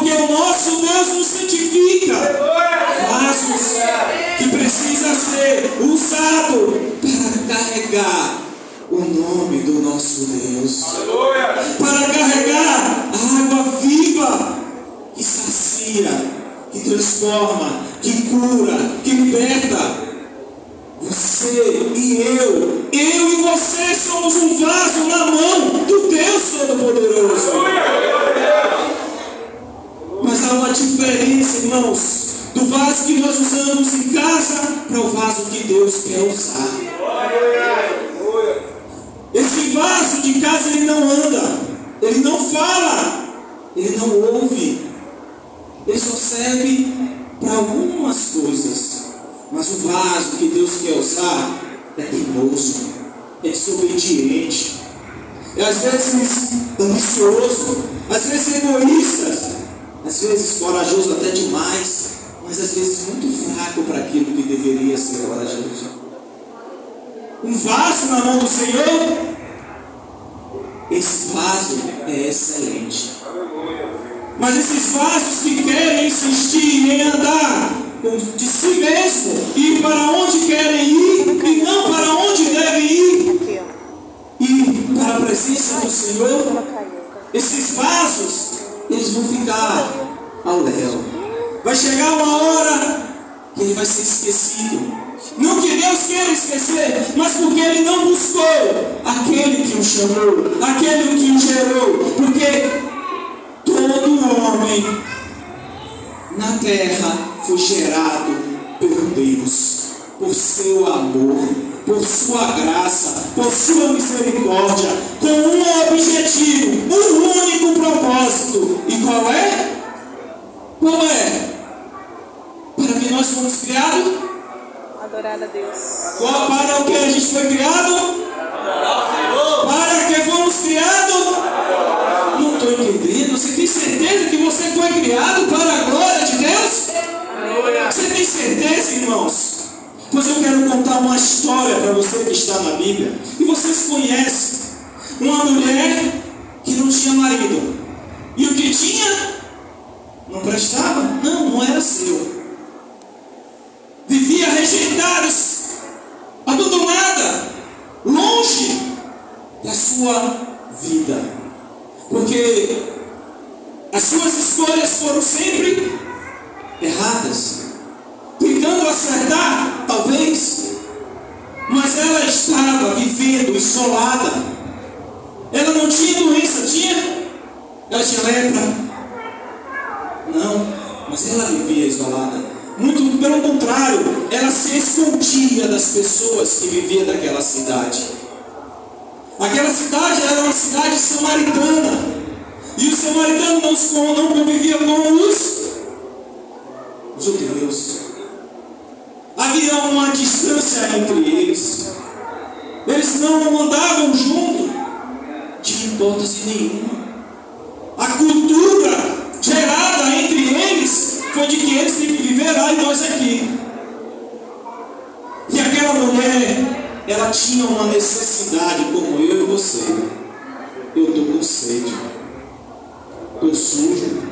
porque o nosso Deus nos santifica. Vasos que precisa ser usado para carregar o nome do nosso Deus, para carregar a água viva que sacia, que transforma, que cura, que liberta. Você e eu e você somos um vaso na mão do Deus Todo-Poderoso. Mas há uma diferença, irmãos, do vaso que nós usamos em casa para o vaso que Deus quer usar. Esse vaso de casa, ele não anda, ele não fala, ele não ouve, ele só serve para algumas coisas. Mas o vaso que Deus quer usar é teimoso, é desobediente, é às vezes ambicioso, às vezes egoísta, às vezes corajoso até demais, mas às vezes muito fraco para aquilo que deveria ser corajoso. Um vaso na mão do Senhor, esse vaso é excelente. Mas esses vasos que querem insistir em andar de si mesmo, ir para onde querem ir e não para onde devem ir, e para a presença do Senhor, esses vasos, eles vão ficar ao léu. Vai chegar uma hora que ele vai ser esquecido. Não que Deus queira esquecer, mas porque ele não buscou aquele que o chamou, aquele que o gerou. Porque todo homem na terra foi gerado por Deus, por seu amor, por sua graça, por sua misericórdia, com um objetivo, um único propósito. E qual é? Qual é? Para que nós fomos criados? Adorar a Deus. Para o que a gente foi criado? Para que fomos criados? Não estou entendendo. Você tem certeza que você foi criado para a glória de Deus? Você tem certeza, irmãos? Pois eu quero contar uma história para você que está na Bíblia. E vocês conhecem uma mulher que não tinha marido. E o que tinha? Não prestava? Não, não era seu. Vivia rejeitada, abandonada, longe da sua vida. Porque as suas escolhas foram sempre erradas, tentando acertar, talvez, mas ela estava vivendo isolada. Ela não tinha doença, tinha? Ela tinha lepra? Não, mas ela vivia isolada. Muito pelo contrário, ela se escondia das pessoas que viviam naquela cidade. Aquela cidade era uma cidade samaritana, e os samaritanos não conviviam com os judeus. Havia uma distância entre eles. Eles não andavam juntos de hipótese nenhuma. A cultura gerada entre eles foi de que eles têm que viver lá e nós aqui. E aquela mulher, ela tinha uma necessidade como eu e você. Eu estou com sede, estou sujo,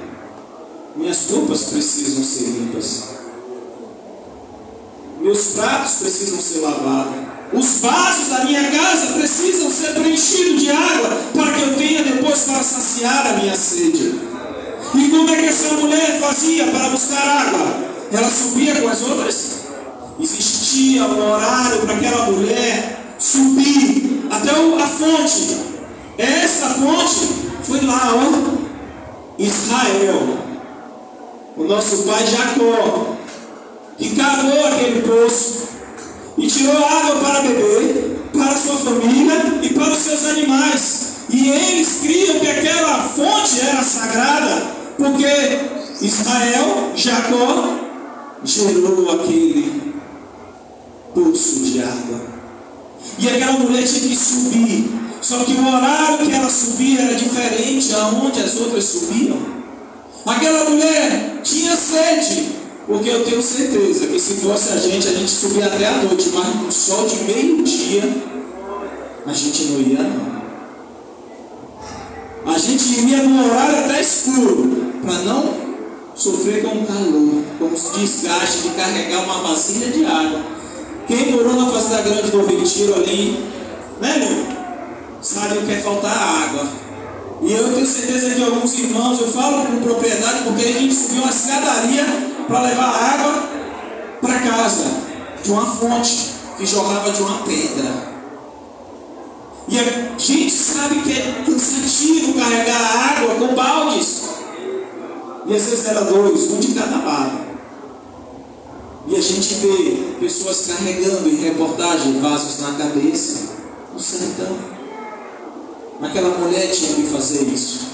minhas roupas precisam ser limpas, meus pratos precisam ser lavados, os vasos da minha casa precisam ser preenchidos de água para que eu tenha depois para saciar a minha sede. E como é que essa mulher fazia para buscar água? Ela subia com as outras? Existia um horário para aquela mulher subir até a fonte. Essa fonte foi lá, ó, Israel, o nosso pai Jacó, que cavou aquele poço e tirou água para beber, para sua família e para os seus animais. E eles criam que aquela fonte era sagrada, porque Israel, Jacó, gerou aquele poço de água. E aquela mulher tinha que subir. Só que o horário que ela subia era diferente aonde as outras subiam. Aquela mulher tinha sede, porque eu tenho certeza que se fosse a gente subia até a noite, mas com o sol de meio-dia, a gente não ia não. A gente iria no horário até escuro, para não sofrer com o calor, com os desgastes de carregar uma vasilha de água. Quem morou na Fazenda Grande do Retiro ali, né, meu? Sabe o que é faltar água. E eu tenho certeza que alguns irmãos, eu falo com propriedade, porque a gente subiu uma escadaria para levar água para casa, de uma fonte que jorrava de uma pedra. E a gente sabe que é cansativo carregar água com baldes. E às vezes era 2, um de cada lado. E a gente vê pessoas carregando em reportagem vasos na cabeça, no sertão. Aquela mulher tinha que fazer isso.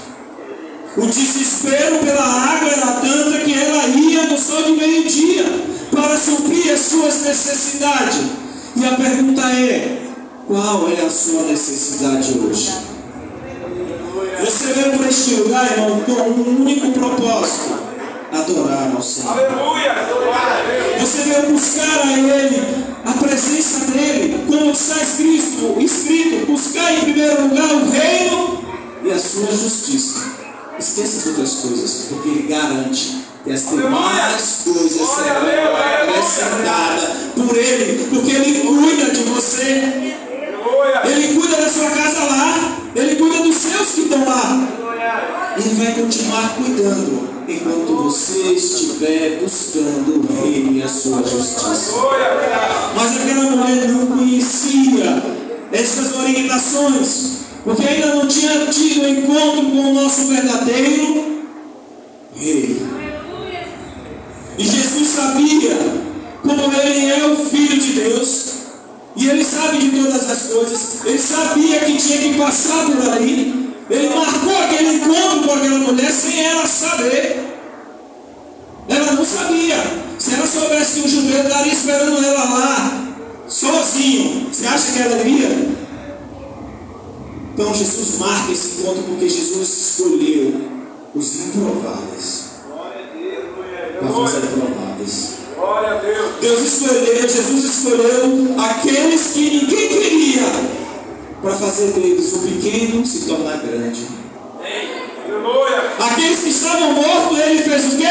O desespero pela água era tanta que ela ia no sol de meio-dia para suprir as suas necessidades. E a pergunta é: qual é a sua necessidade hoje? Você veio para este lugar, irmão, com um único propósito: adorar ao Senhor. Aleluia! Você veio buscar a Ele, a presença dEle, como está escrito: buscar em primeiro lugar o reino e a sua justiça. Esqueça as outras coisas, porque Ele garante que as demais coisas serão acrescentadas por Ele, porque Ele cuida de você. Ele cuida da sua casa lá, Ele cuida dos seus que estão lá. Ele vai continuar cuidando enquanto você estiver buscando o reino e a sua justiça. Mas aquela mulher não conhecia essas orientações, porque ainda não tinha tido encontro com o nosso verdadeiro rei. E Jesus sabia como Ele é o Filho de Deus. E Ele sabe de todas as coisas. Ele sabia que tinha que passar por ali. Ele marcou aquele encontro com aquela mulher sem ela saber. Ela não sabia. Se ela soubesse que um judeu estaria esperando ela lá, sozinho, você acha que ela iria? Então Jesus marca esse encontro porque Jesus escolheu os improváveis para fazer prováveis. Jesus escolheu aqueles que ninguém queria para fazer deles o pequeno se tornar grande. Aqueles que estavam mortos, Ele fez o quê?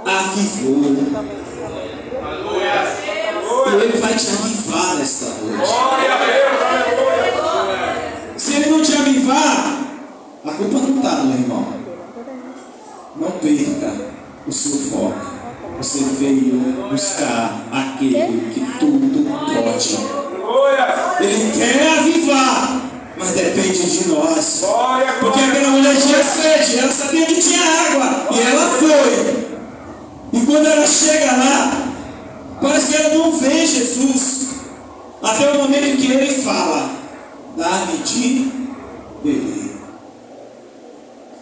Avivou. E Ele vai te avivar nesta noite. Se Ele não te avivar, a culpa não está no irmão. Não perca o seu foco. Você veio buscar aquele que tudo pode. Ele quer avivar, mas depende de nós. Porque aquela mulher tinha sede, ela sabia que tinha água, e ela foi. E quando ela chega lá, parece que ela não vê Jesus, até o momento em que Ele fala: dá-me de beber.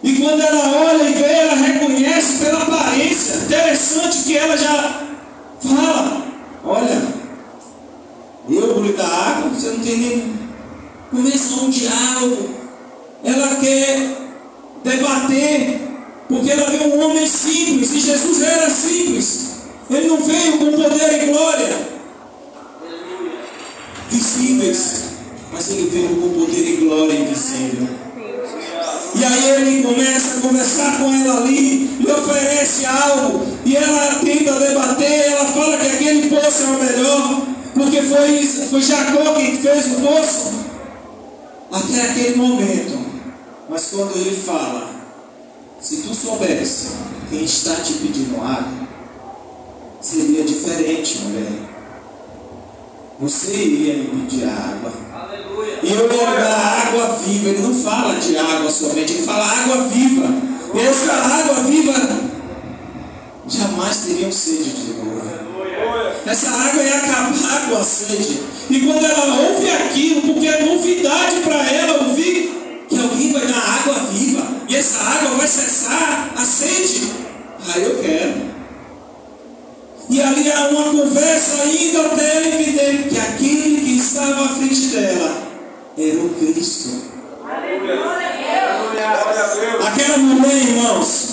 E quando ela olha e vê, ela reconhece pela aparência. Interessante que ela já fala: olha, eu vou lhe dar água, você não tem nem. Começa um diálogo. Ela quer debater, porque ela vê um homem simples, e Jesus era simples. Ele não veio com poder e glória visíveis, mas Ele veio com poder e glória invisível. E aí Ele começa a conversar com ela ali, lhe oferece algo, e ela tenta debater. Ela fala que aquele poço é o melhor, porque foi Jacó quem fez o poço até aquele momento. Mas quando Ele fala: se tu soubesse quem está te pedindo água, seria diferente, mulher. Você iria me pedir água, e eu ia dar água viva. Ele não fala de água somente, Ele fala água viva. E essa água viva jamais teriam sede de novo. Essa água ia acabar com a sede. E quando ela ouve aquilo, porque é novidade para ela ouvir que alguém vai dar água viva, e essa água vai cessar a sede, aí eu quero. E ali há uma conversa ainda até ela entender que aquele que estava à frente dela era o Cristo. Aquela mulher, irmãos,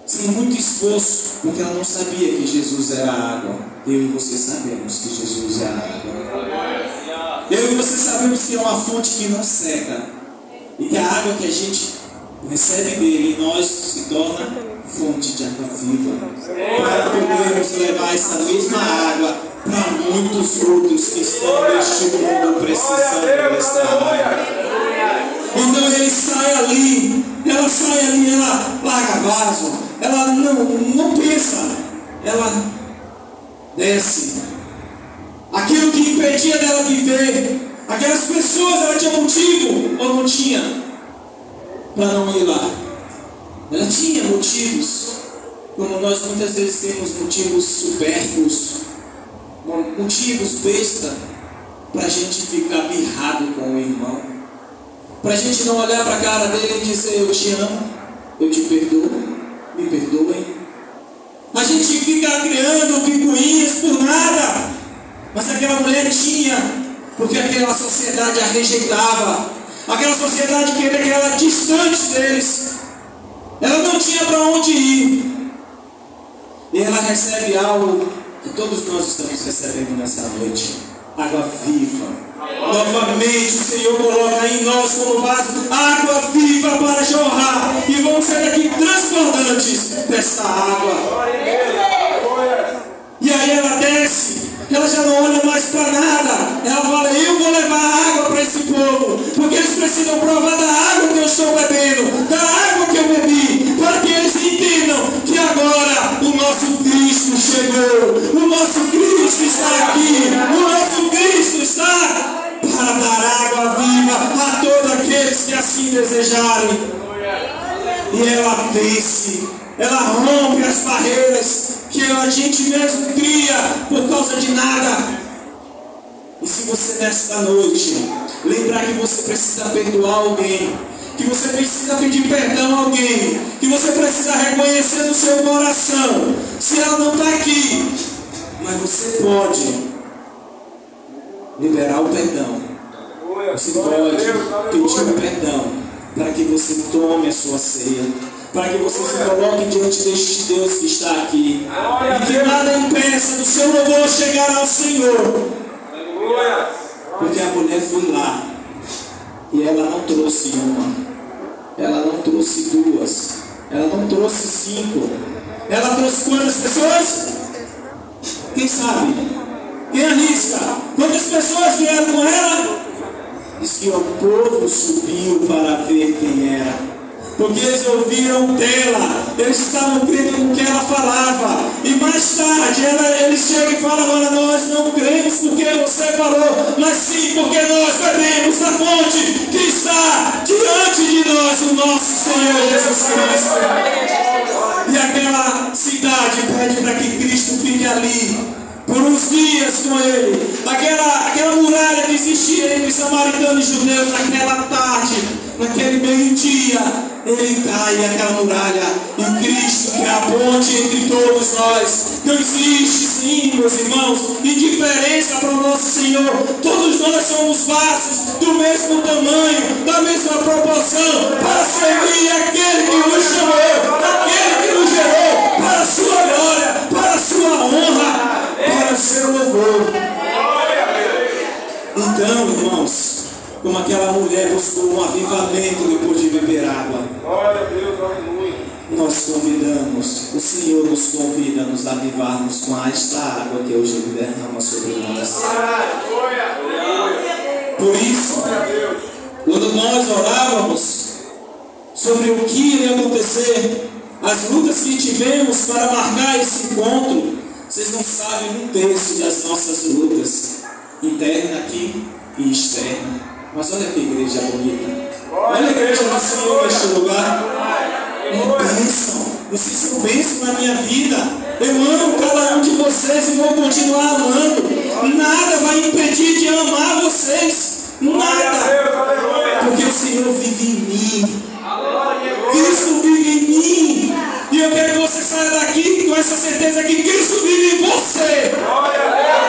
sem muito esforço, porque ela não sabia que Jesus era a água. Eu e você sabemos que Jesus é a água. Eu e você sabemos que é uma fonte que não seca, e que a água que a gente Recebe dele e nós se torna fonte de água viva. Para podermos levar essa mesma água para muitos outros que estão neste mundo precisando desta água. Então ele sai ali, ela larga vaso, ela não pensa, ela desce. Aquilo que impedia dela viver, aquelas pessoas, ela tinha motivo ou não tinha para não ir lá? Ela tinha motivos, como nós muitas vezes temos motivos supérfluos, motivos besta, para a gente ficar mirrado com o irmão, para a gente não olhar para a cara dele e dizer: eu te amo, eu te perdoo, me perdoem. A gente fica criando picuinhas por nada, mas aquela mulher tinha, porque aquela sociedade a rejeitava, aquela sociedade queria que ela distante deles, ela não tinha para onde ir, e ela recebe algo que todos nós estamos recebendo nessa noite: água viva. Novamente o Senhor coloca em nós como vaso água viva para jorrar, e vamos sair daqui transbordantes dessa água. E aí ela desce, ela já não olha mais para nada, ela fala: eu vou levar água para esse povo, porque eles precisam provar da água que eu estou bebendo, da água que eu bebi, para que eles entendam que agora o nosso Cristo chegou, o nosso Cristo está aqui, o nosso Cristo está para dar água viva a todos aqueles que assim desejarem. E ela vence, ela rompe as barreiras que a gente mesmo cria por causa de nada. E se você nesta noite lembrar que você precisa perdoar alguém, que você precisa pedir perdão a alguém, que você precisa reconhecer no seu coração, se ela não está aqui, mas você pode liberar o perdão, você pode pedir o perdão para que você tome a sua ceia, para que você se coloque diante deste Deus que está aqui, e que nada impeça do seu louvor chegar ao Senhor. Porque a mulher foi lá e ela não trouxe uma, ela não trouxe duas, ela não trouxe 5, ela trouxe quantas pessoas? Quem sabe? Quem arrisca? Quantas pessoas vieram com ela? Diz que o povo subiu para ver quem era, porque eles ouviram dela, eles estavam crendo no que ela falava, e mais tarde eles chegam e falam: agora nós não cremos porque você falou, mas sim porque nós bebemos da fonte que está diante de nós, o nosso Senhor Jesus Cristo. E aquela cidade pede para que Cristo fique ali por uns dias com ele. Aquela muralha que existia entre samaritanos e judeus, naquela tarde, naquele meio-dia, ele cai, aquela muralha, e Cristo, que é a ponte entre todos nós. Não existe, sim, meus irmãos, indiferença para o nosso Senhor. Todos nós somos vasos do mesmo tamanho, da mesma proporção, para servir aquele que nos chamou, aquele que nos gerou, para a sua glória, para a sua honra, para o seu louvor. Então, irmãos, como aquela mulher buscou um avivamento depois de beber água, nós convidamos, o Senhor nos convida a nos avivarmos com esta água que hoje Ele derrama sobre nós. Por isso, quando nós orávamos sobre o que iria acontecer, as lutas que tivemos para marcar esse encontro, vocês não sabem um terço das nossas lutas, interna aqui e externa. Mas olha que igreja bonita, olha a igreja do Senhor neste lugar. É bênção, vocês são bênção na minha vida. Eu amo cada um de vocês e vou continuar amando. Nada vai impedir de amar vocês, nada, porque o Senhor vive em mim, Cristo vive em mim, e eu quero que você saia daqui com essa certeza que Cristo vive em você,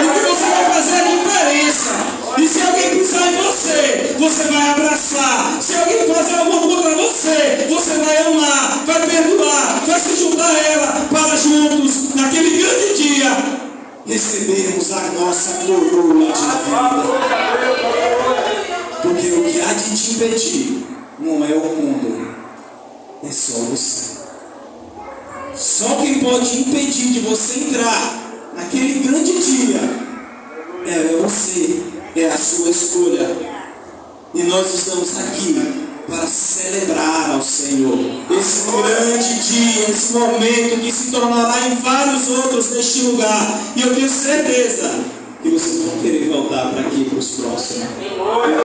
e que você vai fazer a diferença. E se alguém pisar em você, você vai abraçar. Se alguém fazer alguma coisa para você, você vai amar, vai perdoar, vai se juntar a ela, para juntos, naquele grande dia, recebermos a nossa coroa de vida. Porque o que há de te impedir não é o mundo, é só você. Só quem pode impedir de você entrar naquele grande dia é você, é a sua escolha. E nós estamos aqui para celebrar ao Senhor esse grande dia, esse momento que se tornará em vários outros neste lugar. E eu tenho certeza que vocês vão querer voltar para aqui para os próximos.